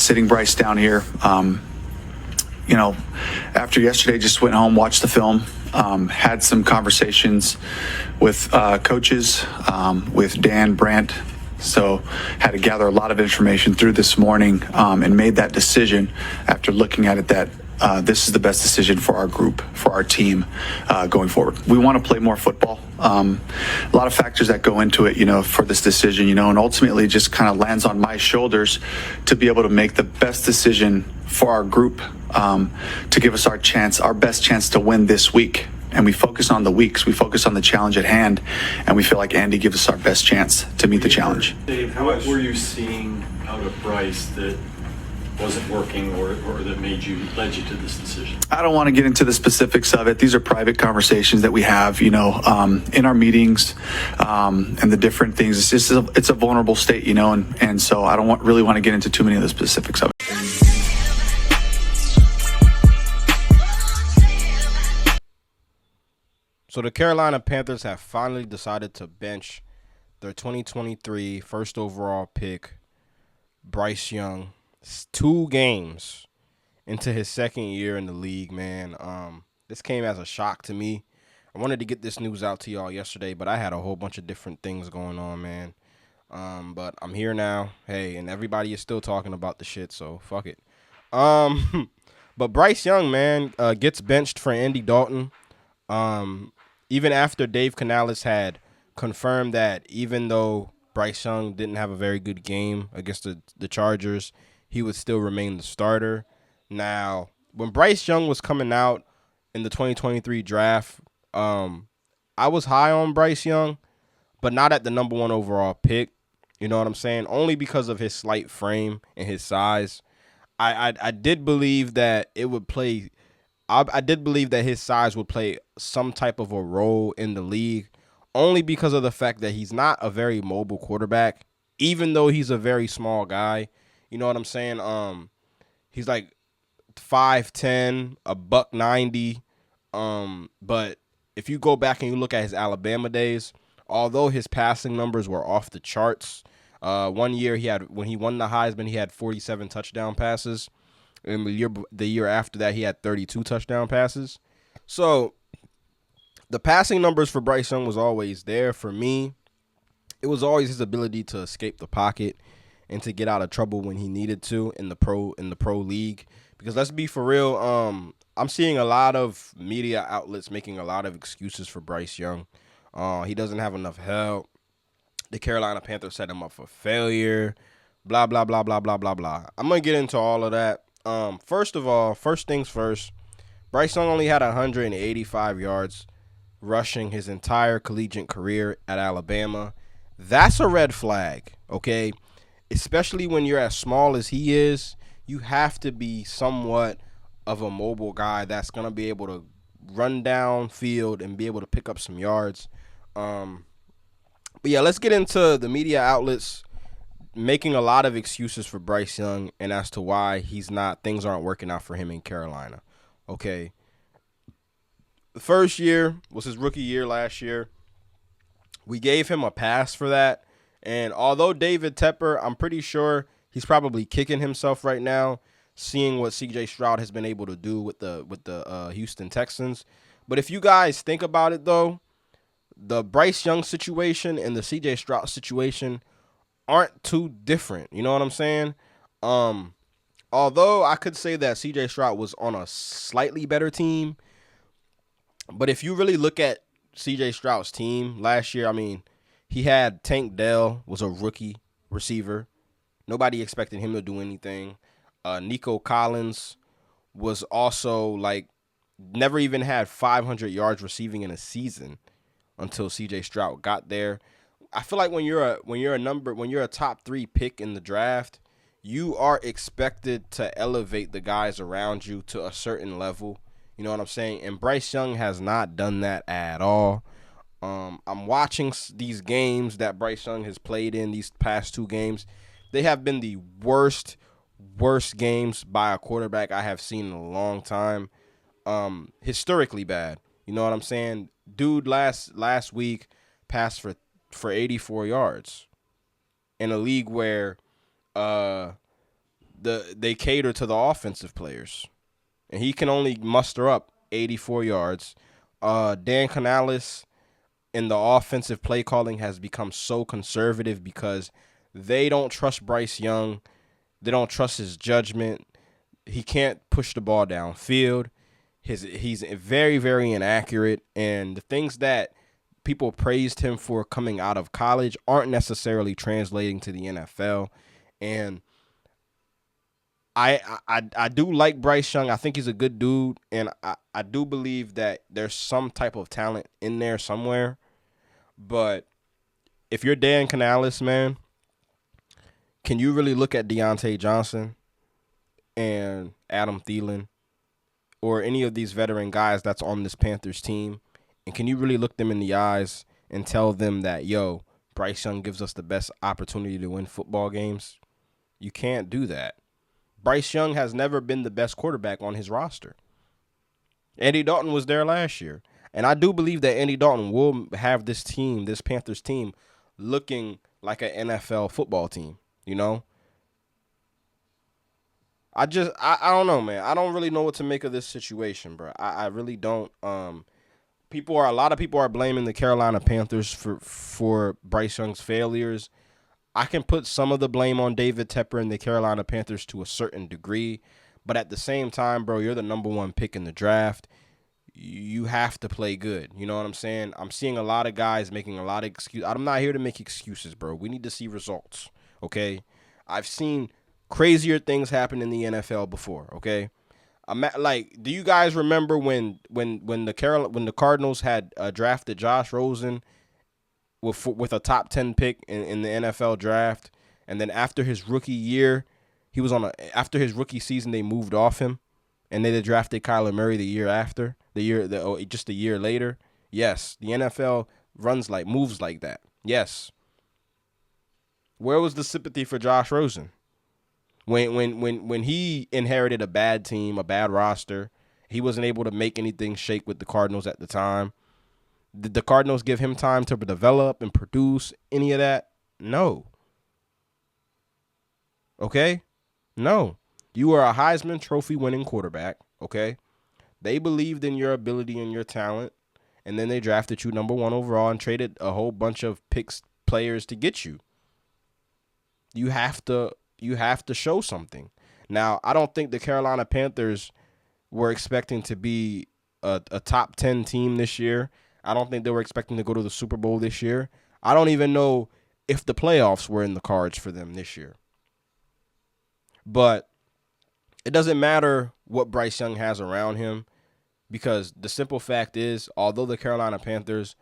sitting Bryce down here. After yesterday, just went home, watched the film, had some conversations with coaches, with Dan Brandt. So had to gather a lot of information through this morning, and made that decision after looking at it that this is the best decision for our group, for our team, going forward. We want to play more football. A lot of factors that go into it, for this decision, and ultimately it just kind of lands on my shoulders to be able to make the best decision for our group, to give us our best chance to win this week. And we focus on the weeks, we focus on the challenge at hand, and we feel like Andy gives us our best chance to meet the challenge. Dave, what were you seeing out of Bryce that wasn't working or that led you to this decision? I don't want to get into the specifics of it. These are private conversations that we have, in our meetings, and the different things. It's a vulnerable state, and so I don't really want to get into too many of the specifics of it. So the Carolina Panthers have finally decided to bench their 2023 first overall pick, Bryce Young, 2 games into his second year in the league, man. This came as a shock to me. I wanted to get this news out to y'all yesterday, but I had a whole bunch of different things going on, man. But I'm here now. Hey, and everybody is still talking about the shit, so fuck it. But Bryce Young, man, gets benched for Andy Dalton. Even after Dave Canales had confirmed that even though Bryce Young didn't have a very good game against the Chargers, he would still remain the starter. Now, when Bryce Young was coming out in the 2023 draft, I was high on Bryce Young, but not at the number 1 overall pick. You know what I'm saying? Only because of his slight frame and his size. I did believe that it would play. I did believe that his size would play some type of a role in the league, only because of the fact that he's not a very mobile quarterback, even though he's a very small guy. You know what I'm saying? He's like 5'10", $190. But if you go back and you look at his Alabama days, although his passing numbers were off the charts, one year when he won the Heisman, he had 47 touchdown passes. And the year after that, he had 32 touchdown passes. So the passing numbers for Bryce Young was always there. For me, it was always his ability to escape the pocket and to get out of trouble when he needed to in the pro league. Because let's be for real, I'm seeing a lot of media outlets making a lot of excuses for Bryce Young. He doesn't have enough help. The Carolina Panthers set him up for failure. Blah, blah, blah, blah, blah, blah, blah. I'm going to get into all of that. First things first, Bryce Young only had 185 yards rushing his entire collegiate career at Alabama. That's a red flag, okay? Especially when you're as small as he is, you have to be somewhat of a mobile guy that's going to be able to run down field and be able to pick up some yards. But yeah, let's get into the media outlets making a lot of excuses for Bryce Young and as to why things aren't working out for him in Carolina. Okay. The first year was his rookie year last year. We gave him a pass for that. And although David Tepper, I'm pretty sure he's probably kicking himself right now, seeing what CJ Stroud has been able to do with the Houston Texans. But if you guys think about it, though, the Bryce Young situation and the CJ Stroud situation aren't too different. You know what I'm saying? Although I could say that CJ Stroud was on a slightly better team, but if you really look at CJ Stroud's team last year, I mean, he had Tank Dell, was a rookie receiver. Nobody expected him to do anything. Nico Collins was also never even had 500 yards receiving in a season until CJ Stroud got there. I feel like when you're a top 3 pick in the draft, you are expected to elevate the guys around you to a certain level. You know what I'm saying? And Bryce Young has not done that at all. I'm watching these games that Bryce Young has played in these past 2 games. They have been the worst games by a quarterback I have seen in a long time. Historically bad. You know what I'm saying? Dude last week passed for 84 yards in a league where they cater to the offensive players, and he can only muster up 84 yards. Dan Canales in the offensive play calling has become so conservative because they don't trust Bryce Young. They don't trust his judgment. He can't push the ball downfield. He's very, very inaccurate, and the things that people praised him for coming out of college aren't necessarily translating to the NFL. And I do like Bryce Young. I think he's a good dude, and I do believe that there's some type of talent in there somewhere. But if you're Dan Canales, man, can you really look at Deontay Johnson and Adam Thielen or any of these veteran guys that's on this Panthers team, and can you really look them in the eyes and tell them that, yo, Bryce Young gives us the best opportunity to win football games? You can't do that. Bryce Young has never been the best quarterback on his roster. Andy Dalton was there last year. And I do believe that Andy Dalton will have this team, this Panthers team, looking like an NFL football team, you know? I don't know, man. I don't really know what to make of this situation, bro. I really don't. A lot of people are blaming the Carolina Panthers for Bryce Young's failures. I can put some of the blame on David Tepper and the Carolina Panthers to a certain degree, but at the same time, bro, you're the number one pick in the draft. You have to play good. You know what I'm saying? I'm seeing a lot of guys making a lot of excuses. I'm not here to make excuses, bro. We need to see results, okay? I've seen crazier things happen in the NFL before, okay? Do you guys remember when the Cardinals had drafted Josh Rosen with a top 10 pick in the NFL draft, and then after his rookie year, after his rookie season, they moved off him, and they drafted Kyler Murray just a year later? Yes, the NFL moves like that. Yes. Where was the sympathy for Josh Rosen? When he inherited a bad team, a bad roster, he wasn't able to make anything shake with the Cardinals at the time. Did the Cardinals give him time to develop and produce any of that? No. Okay? No. You are a Heisman Trophy winning quarterback, okay? They believed in your ability and your talent, and then they drafted you number 1 overall and traded a whole bunch of players to get you. You have to show something. Now, I don't think the Carolina Panthers were expecting to be a top 10 team this year. I don't think they were expecting to go to the Super Bowl this year. I don't even know if the playoffs were in the cards for them this year. But it doesn't matter what Bryce Young has around him, because the simple fact is, although the Carolina Panthers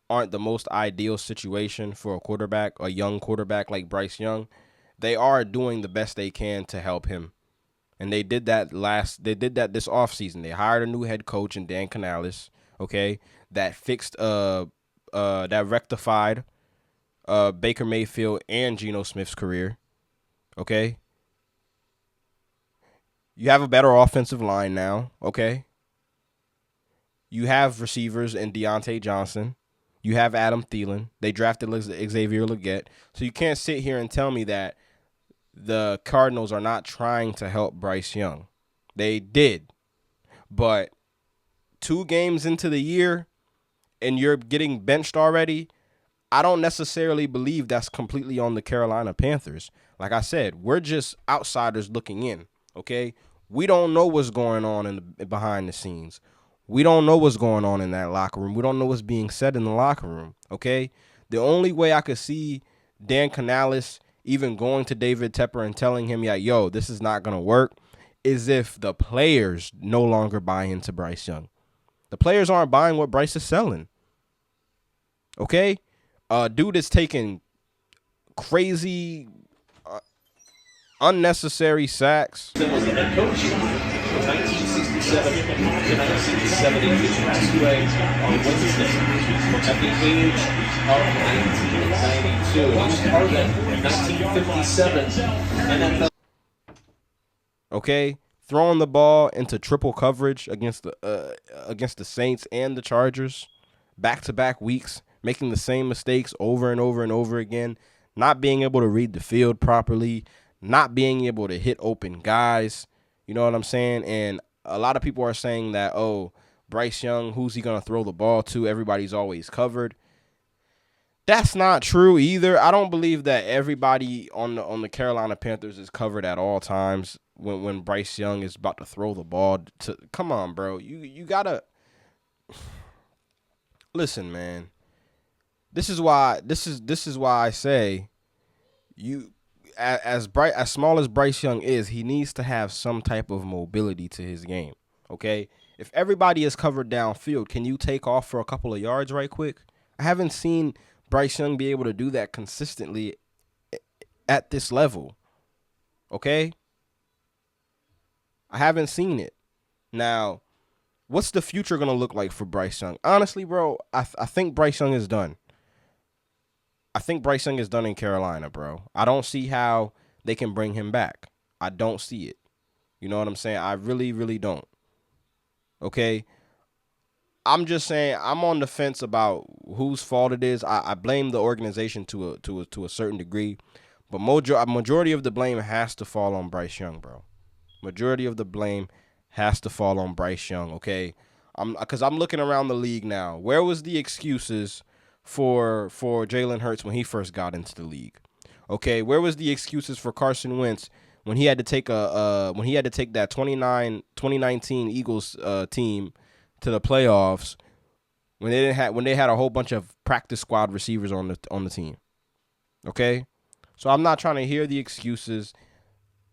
aren't the most ideal situation for a young quarterback like Bryce Young, they are doing the best they can to help him. And they did that this offseason. They hired a new head coach in Dan Canales, okay, that rectified Baker Mayfield and Geno Smith's career, okay? You have a better offensive line now, okay? You have receivers in Deontay Johnson. You have Adam Thielen. They drafted Xavier Legette. So you can't sit here and tell me that the Cardinals are not trying to help Bryce Young. They did. But 2 games into the year and you're getting benched already, I don't necessarily believe that's completely on the Carolina Panthers. Like I said, we're just outsiders looking in, okay? We don't know what's going on behind the scenes. We don't know what's going on in that locker room. We don't know what's being said in the locker room, okay? The only way I could see Dan Canales even going to David Tepper and telling him, yeah, yo, this is not going to work, is if the players no longer buy into Bryce Young. The players aren't buying what Bryce is selling, okay? Dude is taking crazy, unnecessary sacks. Was the head coach from 1967 to 1970 on Wednesday at the age of 1992. He was part of that 1957 NFL. Okay, throwing the ball into triple coverage against the Saints and the Chargers, back-to-back weeks, making the same mistakes over and over and over again, not being able to read the field properly, not being able to hit open guys. You know what I'm saying? And a lot of people are saying that, oh, Bryce Young, who's he going to throw the ball to? Everybody's always covered. That's not true either. I don't believe that everybody on the Carolina Panthers is covered at all times when Bryce Young is about to throw the ball to. Come on, bro. You gotta listen, man. This is why I say you as small as Bryce Young is, he needs to have some type of mobility to his game. Okay? If everybody is covered downfield, can you take off for a couple of yards right quick? I haven't seen Bryce Young be able to do that consistently at this level. Okay? I haven't seen it. Now, what's the future going to look like for Bryce Young? Honestly, bro, I think Bryce Young is done. I think Bryce Young is done in Carolina, bro. I don't see how they can bring him back. I don't see it. You know what I'm saying? I really, really don't. Okay? I'm just saying I'm on the fence about whose fault it is. I blame the organization to a certain degree, but majority of the blame has to fall on Bryce Young, bro. Majority of the blame has to fall on Bryce Young. Okay, because I'm looking around the league now. Where was the excuses for Jalen Hurts when he first got into the league? Okay, where was the excuses for Carson Wentz when he had to take that 2019 Eagles team to the playoffs when they had a whole bunch of practice squad receivers on the team? Okay, so I'm not trying to hear the excuses.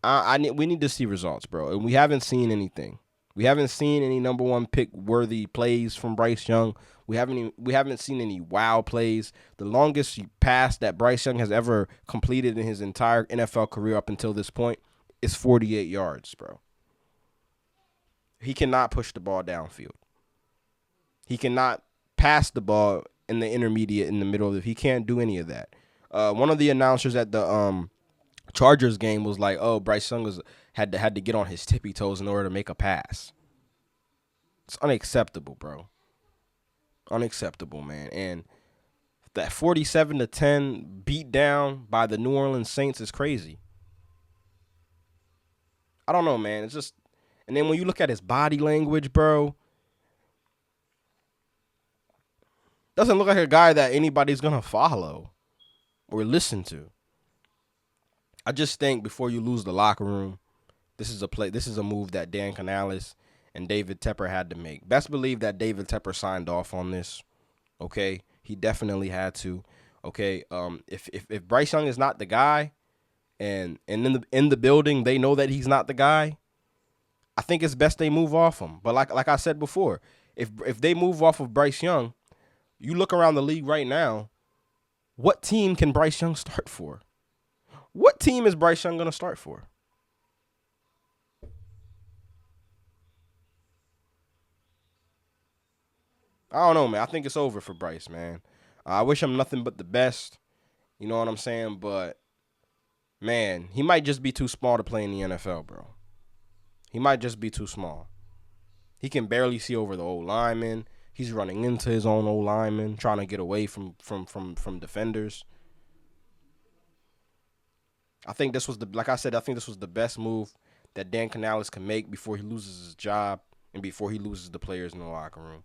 We need to see results, bro, and we haven't seen anything. We haven't seen any number one pick worthy plays from Bryce Young. We haven't seen any wow plays. The longest pass that Bryce Young has ever completed in his entire NFL career up until this point is 48 yards, bro. He cannot push the ball downfield. He cannot pass the ball in the intermediate, in the middle. He can't do any of that. One of the announcers at the Chargers game was like, "Oh, Bryce Young had to get on his tippy toes in order to make a pass." It's unacceptable, bro. Unacceptable, man. And that 47-10 beat down by the New Orleans Saints is crazy. I don't know, man. It's just, and then when you look at his body language, bro, doesn't look like a guy that anybody's gonna follow or listen to. I just think before you lose the locker room, this is a move that Dan Canales and David Tepper had to make. Best believe that David Tepper signed off on this. Okay, he definitely had to. Okay, if Bryce Young is not the guy, and in the building they know that he's not the guy, I think it's best they move off him. But like I said before, if they move off of Bryce Young, you look around the league right now, what team can Bryce Young start for? What team is Bryce Young going to start for? I don't know, man. I think it's over for Bryce, man. I wish him nothing but the best. You know what I'm saying? But, man, he might just be too small to play in the NFL, bro. He might just be too small. He can barely see over the old lineman. He's running into his own old lineman, trying to get away from defenders. I think this was the best move that Dan Canales can make before he loses his job and before he loses the players in the locker room.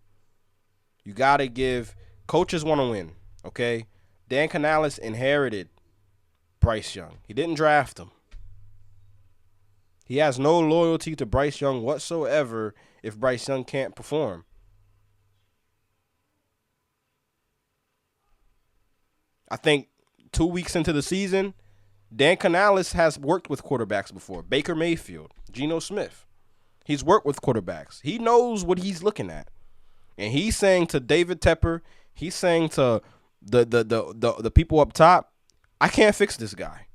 You got to give – coaches want to win, okay? Dan Canales inherited Bryce Young. He didn't draft him. He has no loyalty to Bryce Young whatsoever if Bryce Young can't perform. I think 2 weeks into the season, Dan Canales has worked with quarterbacks before. Baker Mayfield, Geno Smith. He's worked with quarterbacks. He knows what he's looking at. And he's saying to David Tepper, he's saying to the people up top, I can't fix this guy.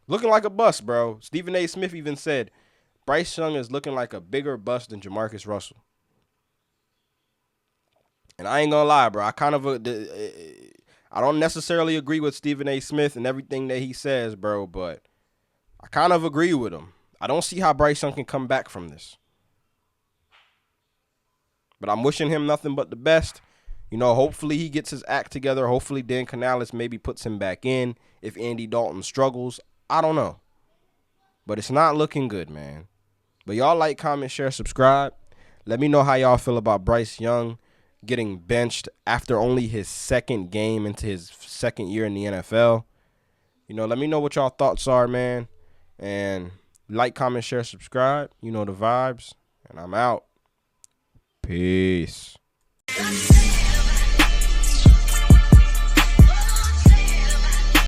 Looking like a bust, bro. Stephen A. Smith even said, Bryce Young is looking like a bigger bust than Jamarcus Russell. And I ain't gonna lie, bro. I don't necessarily agree with Stephen A. Smith and everything that he says, bro, but I kind of agree with him. I don't see how Bryce Young can come back from this. But I'm wishing him nothing but the best. You know, hopefully he gets his act together. Hopefully Dan Canales maybe puts him back in if Andy Dalton struggles. I don't know. But it's not looking good, man. But y'all like, comment, share, subscribe. Let me know how y'all feel about Bryce Young getting benched after only his second game into his second year in the NFL. You know, let me know what y'all thoughts are, man. And like, comment, share, subscribe. You know the vibes. And I'm out. Peace.